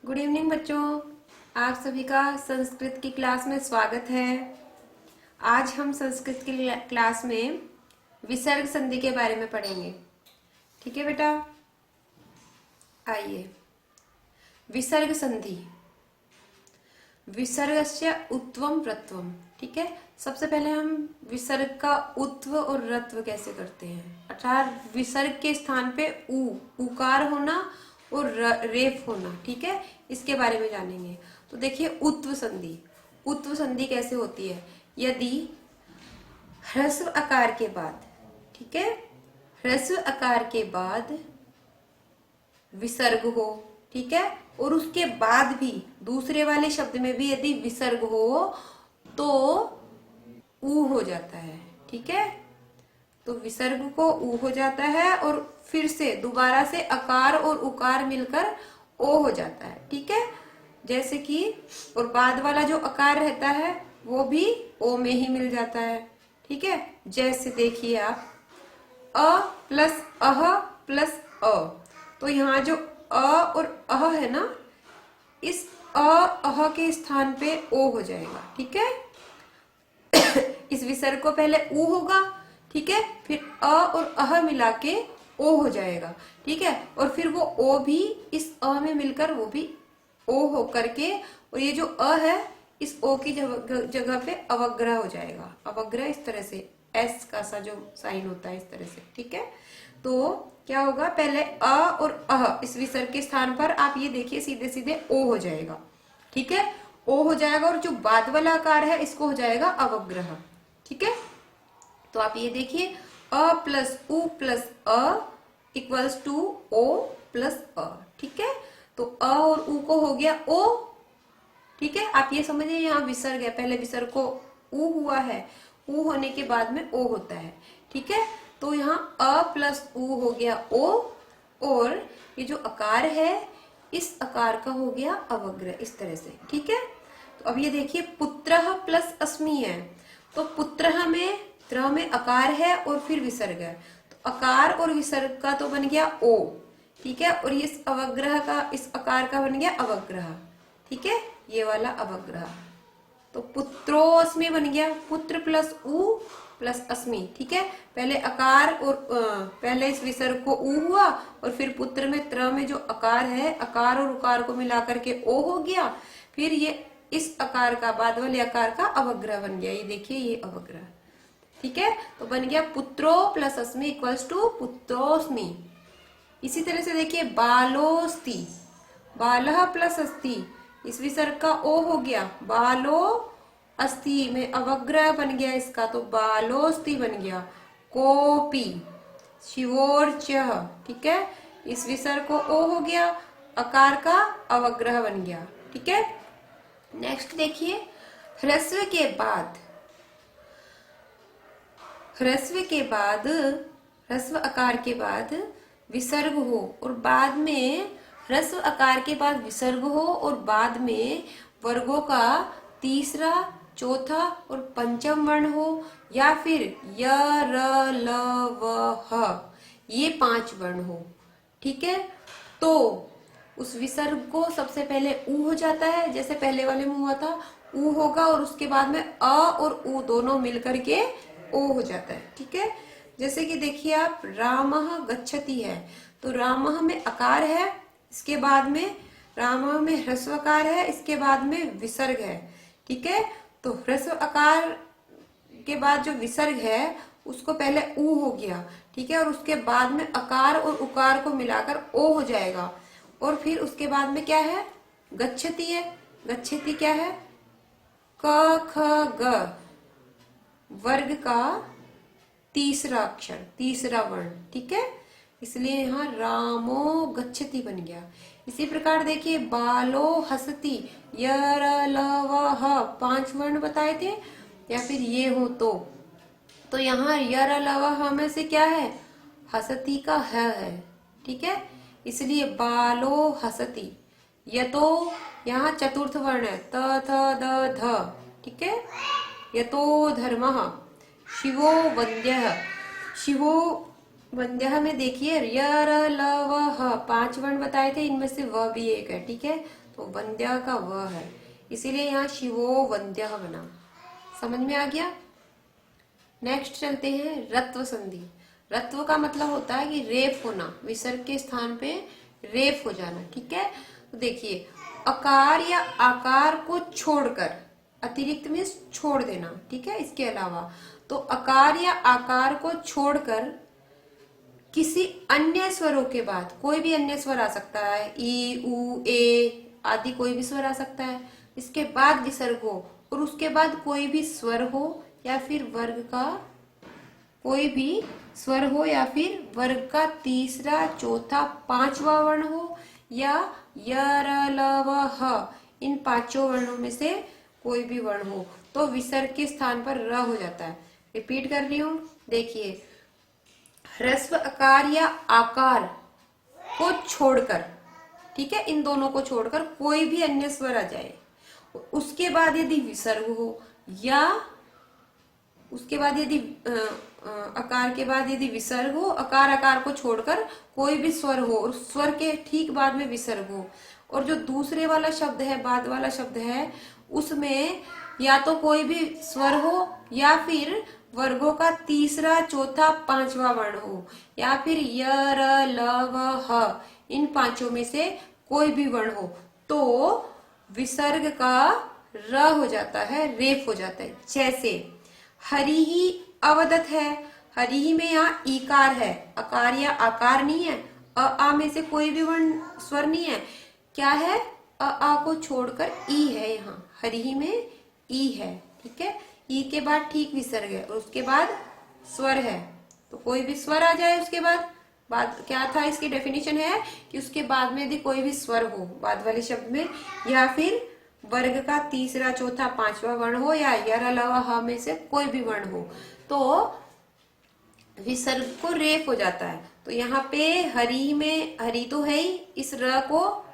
Good evening बच्चों। आप सभी का संस्कृत की क्लास में स्वागत है। आज हम संस्कृत की क्लास में विसर्ग संधि के बारे में पढ़ेंगे। ठीक है बेटा, आइए। विसर्ग संधि, विसर्गस्य उत्वम प्रत्वम। ठीक है, सबसे पहले हम विसर्ग का उत्व और रत्व कैसे करते हैं, अर्थात विसर्ग के स्थान पे उकार होना और रेफ होना। ठीक है, इसके बारे में जानेंगे। तो देखिए, उत्व संधि, उत्व संधि कैसे होती है। यदि ह्रस्व आकार के बाद, ठीक है, ह्रस्व आकार के बाद विसर्ग हो, ठीक है, और उसके बाद भी दूसरे वाले शब्द में भी यदि विसर्ग हो तो ऊ हो जाता है। ठीक है, तो विसर्ग को ऊ हो जाता है और फिर से दोबारा से अकार और उकार मिलकर ओ हो जाता है। ठीक है, जैसे कि, और बाद वाला जो अकार रहता है वो भी ओ में ही मिल जाता है। ठीक है, जैसे देखिए आप, अ प्लस अह प्लस अ, तो यहाँ जो अ और अह है ना, इस अ अह के स्थान पे ओ हो जाएगा। ठीक है, इस विसर्ग को पहले ऊ होगा, ठीक है, फिर अ और अह मिला के ओ हो जाएगा। ठीक है, और फिर वो ओ भी इस अ में मिलकर वो भी ओ हो करके, और ये जो अ है इस ओ की जगह पे अवग्रह हो जाएगा। अवग्रह इस तरह से, एस का सा जो साइन होता है इस तरह से। ठीक है, तो क्या होगा, पहले अ और अह इस विसर्ग के स्थान पर आप ये देखिए सीधे सीधे ओ हो जाएगा। ठीक है, ओ हो जाएगा, और जो बाद वाला आकार है इसको हो जाएगा अवग्रह। ठीक है, तो आप ये देखिए, अ प्लस उ प्लस अ इक्वल्स टू ओ प्लस अ। ठीक है, तो अ और उ को हो गया ओ। ठीक है, आप ये समझिए, यहाँ विसर्ग है, पहले विसर्ग को उ हुआ है, उ होने के बाद में ओ होता है। ठीक है, तो यहाँ अ प्लस उ हो गया ओ, और ये जो अकार है इस अकार का हो गया अवग्रह इस तरह से। ठीक है, तो अब ये देखिए, पुत्रः प्लस अस्मि है, तो पुत्रः में त्र में अकार है और फिर विसर्ग है, तो अकार और विसर्ग का तो बन गया ओ। ठीक है, और इस अवग्रह का, इस अकार का बन गया अवग्रह। ठीक है, ये वाला अवग्रह, तो पुत्रोस्मि बन गया, पुत्र प्लस उ प्लस अस्मि। ठीक है, पहले अकार और पहले इस विसर्ग को उ हुआ, और फिर पुत्र में त्र में जो अकार है, अकार और उकार को मिलाकर के ओ हो गया, फिर ये इस अकार का, बाद वाले अकार का अवग्रह बन गया। ये देखिए, ये अवग्रह। ठीक है, तो बन गया पुत्रो प्लस अस्मि इक्वल्स टू पुत्रोस्मि। इसी तरह से देखिए, बालोस्ति, बालः प्लस अस्ति, इस विसर्ग का ओ हो गया, बालो अस्ति में अवग्रह बन गया इसका, तो बालोस्ति बन गया। कोपी, शिवोर्चः, ठीक है, इस विसर्ग को ओ हो गया, अकार का अवग्रह बन गया। ठीक है, नेक्स्ट देखिए, ह्रस्व के बाद, ह्रस्व के बाद, ह्रस्व आकार के बाद विसर्ग हो और बाद में ह्रस्व आकार के बाद विसर्ग हो और बाद में वर्गों का तीसरा, चौथा और पंचम वर्ण हो, या फिर य र ल व ह, ये 5 वर्ण हो। ठीक है, तो उस विसर्ग को सबसे पहले ऊ हो जाता है, जैसे पहले वाले में हुआ था, ऊ होगा और उसके बाद में अ और ऊ दोनों मिलकर के ओ हो जाता है। ठीक है, जैसे कि देखिए आप, रामः गच्छति है, तो रामः में अकार है, इसके बाद में रामः में ह्रस्व आकार है, इसके बाद में विसर्ग है। ठीक है, तो ह्रस्व आकार के बाद जो विसर्ग है उसको पहले ऊ हो गया, ठीक है, और उसके बाद में अकार और उकार को मिलाकर ओ हो जाएगा, और फिर उसके बाद में क्या है, गच्छति है। गच्छति क्या है, क ख ग, वर्ग का तीसरा अक्षर, तीसरा वर्ण। ठीक है, इसलिए यहाँ रामो गच्छति बन गया। इसी प्रकार देखिए, बालो हसति, य र ल व ह 5 वर्ण बताए थे, या फिर ये हो तो यहाँ य र ल व ह में से क्या है, हसति का है। ठीक है, इसलिए बालो हसति। यतो यहाँ चतुर्थ वर्ण है, त थ द ध। ठीक है, यतो धर्मः, शिवो वन्द्यः, शिवो वंद्यः में देखिए य र ल व ह 5 वर्ण बताए थे, इनमें से व भी एक है, ठीक है। तो वंद्य का व है, इसीलिए यहाँ शिवो वंद्यः बना। समझ में आ गया। नेक्स्ट चलते हैं रत्व संधि। रत्व का मतलब होता है कि रेफ होना, विसर्ग के स्थान पे रेफ हो जाना, ठीक है। तो देखिए अकार या आकार को छोड़कर, अतिरिक्त में छोड़ देना, ठीक है। इसके अलावा तो अकार या आकार को छोड़कर किसी अन्य स्वरों के बाद, कोई भी अन्य स्वर आ सकता है, ई उ ए आदि कोई भी स्वर आ सकता है, इसके बाद विसर्ग हो और उसके बाद कोई भी स्वर हो या फिर वर्ग का कोई भी स्वर हो या फिर वर्ग का तीसरा चौथा पांचवा वर्ण हो या य र ल व ह इन पांचों वर्णों में से कोई भी वर्ण हो तो विसर्ग के स्थान पर र हो जाता है। रिपीट कर रही हूं, देखिए ह्रस्व आकार या आकार को छोड़कर, ठीक है, इन दोनों को छोड़कर कोई भी अन्य स्वर आ जाए, उसके बाद यदि विसर्ग हो या उसके बाद यदि अकार के बाद यदि विसर्ग हो, अकार आकार को छोड़कर कोई भी स्वर हो और स्वर के ठीक बाद में विसर्ग हो, और जो दूसरे वाला शब्द है, बाद वाला शब्द है, उसमें या तो कोई भी स्वर हो या फिर वर्गों का तीसरा चौथा पांचवा वर्ण हो या फिर य र ल व ह इन पांचों में से कोई भी वर्ण हो तो विसर्ग का र हो जाता है, रेफ हो जाता है। जैसे हरि ही अवदत है, हरि ही में यहाँ ईकार है, अकार या आकार नहीं है, आ में से कोई भी वर्ण स्वर नहीं है, क्या है, आ को छोड़कर ई है, यहाँ हरि ही में ई है, ठीक है। ई के बाद ठीक विसर्ग है और उसके बाद स्वर है, तो कोई भी स्वर आ जाए उसके बाद क्या था, इसकी डेफिनेशन है कि उसके बाद में यदि कोई भी स्वर हो बाद वाले शब्द में या फिर वर्ग का तीसरा चौथा पांचवा वर्ण हो या यर अलावा ह में से कोई भी वर्ण हो तो विसर्ग को रेफ हो जाता है। तो यहाँ पे हरि में हरि तो है ही, इस र को,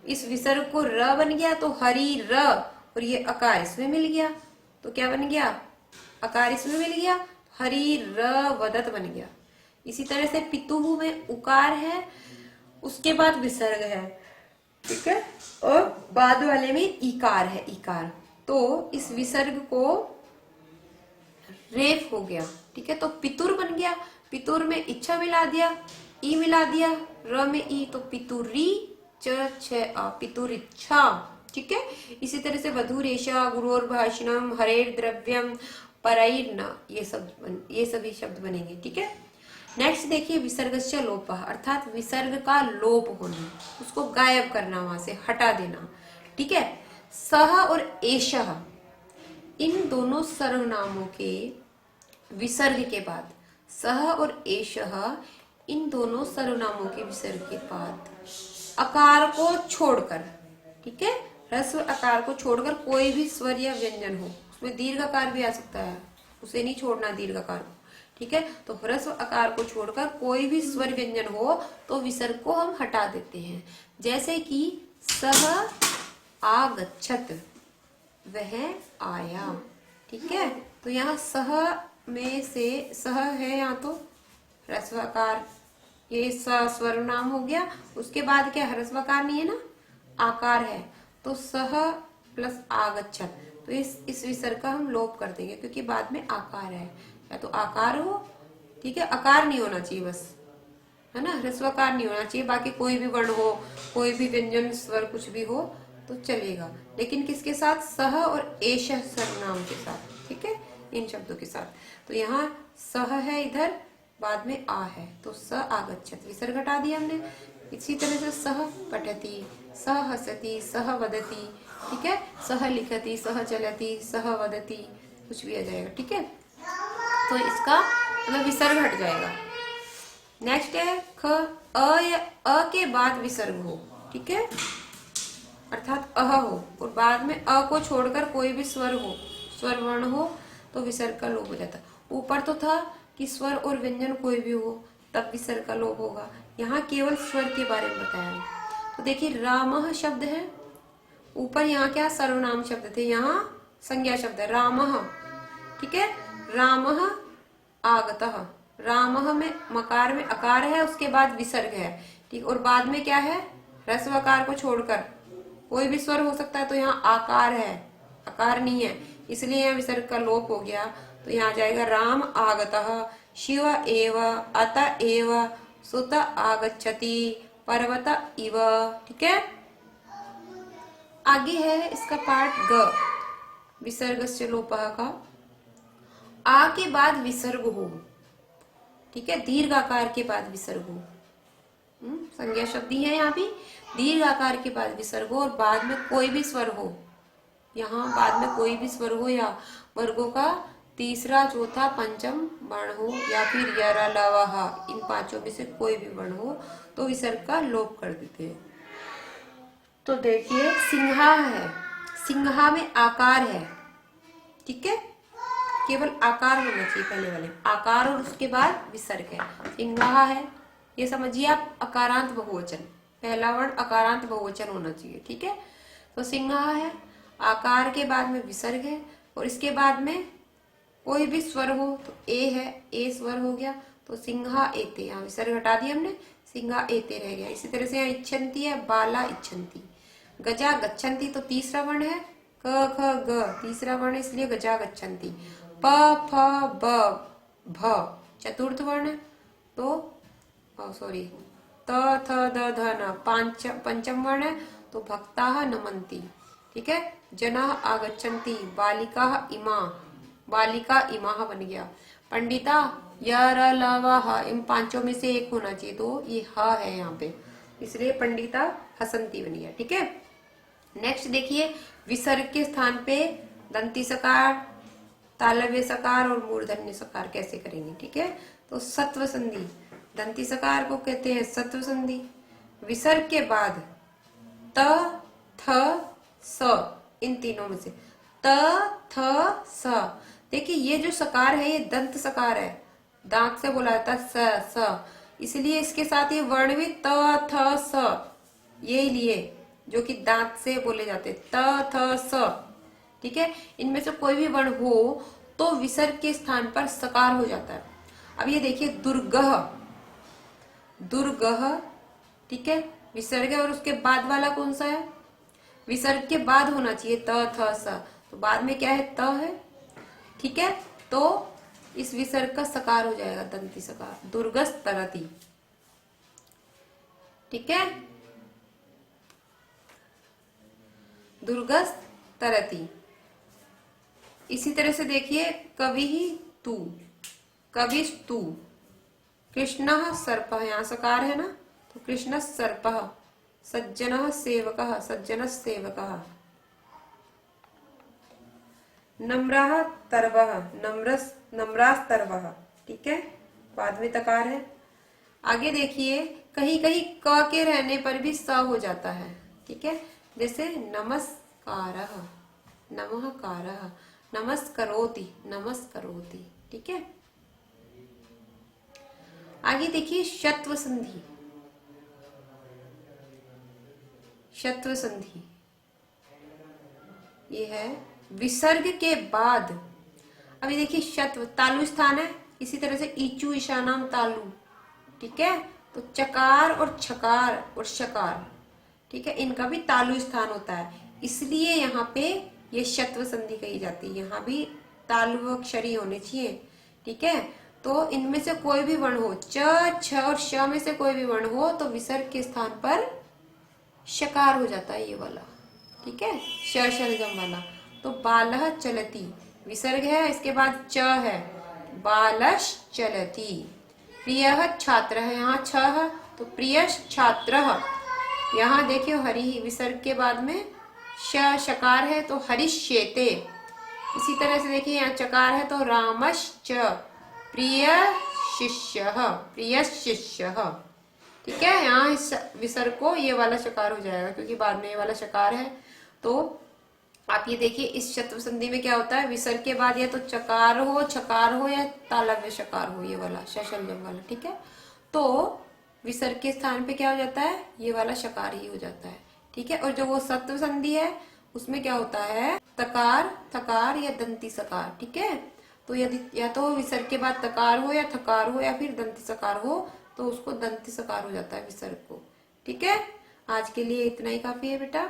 इस विसर्ग को र बन गया तो हरि र, और ये अकार इसमें मिल गया तो क्या बन गया, अकार इसमें मिल गया, हरि र वदत बन गया। इसी तरह से पितुहु में उकार है, उसके बाद विसर्ग है, ठीक है, और बाद वाले में इकार है, इकार, तो इस विसर्ग को रेफ हो गया, ठीक है। तो पितुर बन गया, पितुर में इच्छा मिला दिया, ई मिला दिया, र में ई तो पितुरी पितुरिच्छा, ठीक है। इसी तरह से वधुरेशा गुरोर भाषणम हरेर द्रव्यम परैर्न, ये सभी शब्द बनेंगे, ठीक है। नेक्स्ट देखिए विसर्गस्य लोप, अर्थात विसर्ग का लोप होना, उसको गायब करना, वहां से हटा देना, ठीक है। सह और एषः इन दोनों सर्वनामों के विसर्ग के बाद, सह और एषः इन दोनों सर्वनामों के विसर्ग के बाद अकार को छोड़कर, ठीक है, ह्रस्व आकार को छोड़कर कोई भी स्वर या व्यंजन हो, उसमें दीर्घ आकार भी आ सकता है, उसे नहीं छोड़ना दीर्घ आकार को, ठीक है। तो ह्रस्व आकार को छोड़कर कोई भी स्वर व्यंजन हो तो विसर्ग को हम हटा देते हैं। जैसे कि सह आगच्छत, वह आया, ठीक है। तो यहाँ सह में से सह है, यहाँ तो ह्रस्व आकार, ये स्वर नाम हो गया, उसके बाद क्या ह्रस्व आकार नहीं है ना, आकार है, तो सह प्लस आगच्छत, तो इस विसर्ग का हम लोप कर देंगे क्योंकि बाद में आकार है, या तो आकार हो, ठीक है, आकार नहीं होना चाहिए बस, है ना, ह्रस्वकार नहीं होना चाहिए, बाकी कोई भी वर्ण हो, कोई भी व्यंजन स्वर कुछ भी हो तो चलेगा, लेकिन किसके साथ, सह और एष सर्वनाम के साथ, ठीक है, इन शब्दों के साथ। तो यहाँ सह है, इधर बाद में आ है, तो स आगच्छत विसर्ग हटा दिया हमने। इसी तरह से सह पठति, सह हसति, सह वदति, ठीक है, सह लिखति, सह चलति, सह वदति, कुछ भी आ जाएगा, ठीक है। तो इसका मतलब विसर्ग हट जाएगा। नेक्स्ट है ख, अ के बाद विसर्ग हो, ठीक है, अर्थात अह हो और बाद में अ को छोड़कर कोई भी स्वर हो, स्वर वर्ण हो तो विसर्ग का लोप हो जाता। ऊपर तो था कि स्वर और व्यंजन कोई भी हो तब विसर्ग का लोप होगा, यहाँ केवल स्वर के बारे में बताया है। तो देखिए रामः शब्द है, ऊपर यहाँ क्या सर्वनाम शब्द थे, यहाँ संज्ञा शब्द है रामः, ठीक है, रामः आगतः, रामः में मकार में अकार है, उसके बाद विसर्ग है, ठीक, और बाद में क्या है, ह्रस्व आकार को छोड़कर कोई भी स्वर हो सकता है, तो यहाँ आकार है, अकार नहीं है, इसलिए यहाँ विसर्ग का लोप हो गया। तो यहाँ आ जाएगा राम आगतः, शिव एव, अत एव, सुत आगच्छति, पर्वत इव। ठीक है, आगे है इसका पार्ट ग, विसर्गस्य लोपः का। आ के बाद विसर्ग हो, ठीक है, दीर्घ आकार के बाद विसर्ग हो। संज्ञा शब्द ही है यहाँ भी, दीर्घ आकार के बाद विसर्ग हो और बाद में कोई भी स्वर हो, यहाँ बाद में कोई भी स्वर हो या वर्गों का तीसरा चौथा पंचम वर्ण हो या फिर यरा लवा, इन पांचों में से कोई भी वर्ण हो तो विसर्ग का लोप कर देते हैं। तो देखिए सिंहा है, सिंहा में आकार है, ठीक है, केवल आकार होना चाहिए पहले वाले, आकार और उसके बाद विसर्ग है। सिंहा है, ये समझिए आप अकारांत बहुवचन, पहला वर्ण अकारांत बहुवचन होना चाहिए, ठीक है। तो सिंहा है, आकार के बाद में विसर्ग है और इसके बाद में कोई भी स्वर हो, तो ए है, ए स्वर हो गया तो सिंहा एते, यहाँ विसर्ग हटा दिया हमने, सिंहा एते रह गया। इसी तरह से यहाँ इच्छन्ति है, बाला इच्छन्ति, गजा गच्छन्ति तो तीसरा वर्ण है, क ख ग तीसरा वर्ण है इसलिए गजा गच्छन्ति, प फ ब भ चतुर्थ वर्ण है तो सॉरी त थ द ध न पंचम वर्ण है तो भक्ताः नमन्ति, ठीक है। जनाः आगच्छन्ति, बालिकाः इमा, बालिका इमाः बन गया। पंडिता यर लव, इन पांचों में से एक होना चाहिए तो ये ह है यहाँ पे, इसलिए पंडिता हसंती बन गया, ठीक है। नेक्स्ट देखिए विसर्ग के स्थान पे दंती सकार, तालव्य सकार और मूर्धन्य सकार कैसे करेंगे, ठीक है। तो सत्व संधि, दंती सकार को कहते हैं सत्व संधि। विसर्ग के बाद त थ स, इन तीनों में से त थ स, देखिए ये जो सकार है ये दंत सकार है, दांत से बोला जाता है स स, इसलिए इसके साथ ये वर्ण भी त थ स यही लिए जो कि दांत से बोले जाते त थ स, ठीक है। इनमें से कोई भी वर्ण हो तो विसर्ग के स्थान पर सकार हो जाता है। अब ये देखिए दुर्गह, दुर्गह, ठीक है, विसर्ग है और उसके बाद वाला कौन सा है, विसर्ग के बाद होना चाहिए त थ स, तो बाद में क्या है त है, ठीक है, तो इस विसर्ग का सकार हो जाएगा दंती सकार, दुर्गस तरती, ठीक है, दुर्गस तरती। इसी तरह से देखिए कवि ही तू, कविस्तु, कृष्णः सर्पः, यहाँ सकार है ना तो कृष्ण सर्पः, सज्जनः सेवकः, सज्जनः सेवकः, नम्रः तर्वः, नम्रास्तर्वः, ठीक है, बाद में तकार है। आगे देखिए कहीं कहीं क के रहने पर भी स हो जाता है, ठीक है, जैसे नमस्कारः, नमःकारः, नमस्करोति, नमस्करोति, ठीक है। आगे देखिए शत्व संधि, शत्व संधि ये है विसर्ग के बाद, अभी देखिए शत्व तालु स्थान है, इसी तरह से ईचू ईशानाम तालु, ठीक है, तो चकार और छकार और शकार, ठीक है, इनका भी तालु स्थान होता है, इसलिए यहाँ पे ये शत्व संधि कही जाती है, यहाँ भी तालु अक्षरी होने चाहिए, ठीक है। तो इनमें से कोई भी वर्ण हो, च छ और श में से कोई भी वर्ण हो तो विसर्ग के स्थान पर शकार हो जाता है ये वाला, ठीक है, श शलजम वाला। तो बालः चलती, विसर्ग है इसके बाद च है, बालश चलती। प्रियः छात्र है, यहाँ छ है तो प्रियश छात्रः। यहाँ देखियो हरि, विसर्ग के बाद में श शकार है तो हरिष्येते। इसी तरह से देखिए यहाँ चकार है तो रामश्च, प्रिय शिष्यः, प्रिय शिष्यः, ठीक है। यहाँ इस विसर्ग को ये वाला शकार हो जाएगा क्योंकि बाद में ये वाला शकार है। तो आप ये देखिए इस शत्व संधि में क्या होता है, विसर्ग के बाद या तो चकार हो, छकार हो या तालव्य शकार हो, ये वाला शशल्यम वाला, ठीक है। तो विसर्ग के स्थान पे क्या हो जाता है, ये वाला शकार ही हो जाता है, ठीक है। और जो वो सत्व संधि है उसमें क्या होता है, तकार, थकार या दंती सकार, ठीक है। तो यदि या तो विसर्ग के बाद तकार हो या थकार हो या फिर दंत सकार हो तो उसको दंत सकार हो जाता है विसर्ग को। ठीक है, आज के लिए इतना ही काफी है बेटा।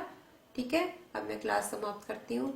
ठीक है, अब मैं क्लास समाप्त करती हूँ।